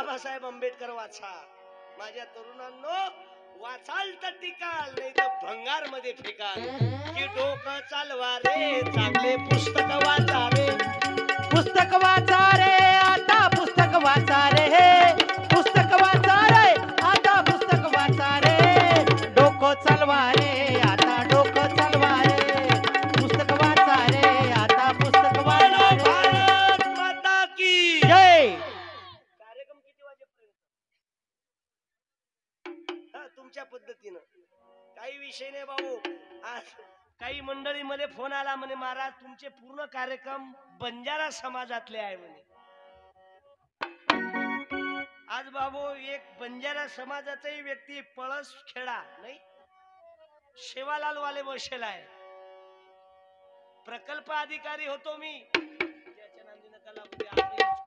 बाबासाहेब आंबेडकर वाचा. माझ्या तरुणांनो, वाचाल तर टिकाल, नाही तर भंगार मध्ये फेकाल. की डोकं चालवा रे, चांगले पुस्तक वाचा रे. पुस्तक वाचा रे आता, पुस्तक वाचा रे, पुस्तक वाचा रे आता, पुस्तक वाचा रे. डोकं चालवा रे आता, डोकं चालवा रे, पुस्तक वाचा रे आता, पुस्तक वाचा रे. भारत माता की जय. कार्यक्रम किती वाजेपर्यंत? तुमच्या पद्धतीनं काही विषय नाही भाऊ. आज काही मंडळीमध्ये फोन आला म्हणे, महाराज तुमचे पूर्ण कार्यक्रम बंजारा समाजातले आहे म्हणे. आज बाबू एक बंजारा समाजाचाही व्यक्ती पळस खेळा नाही, शेवालाल वाले बसेल आहे. प्रकल्प अधिकारी होतो मी. त्याच्या नांदी नका लागू द्या.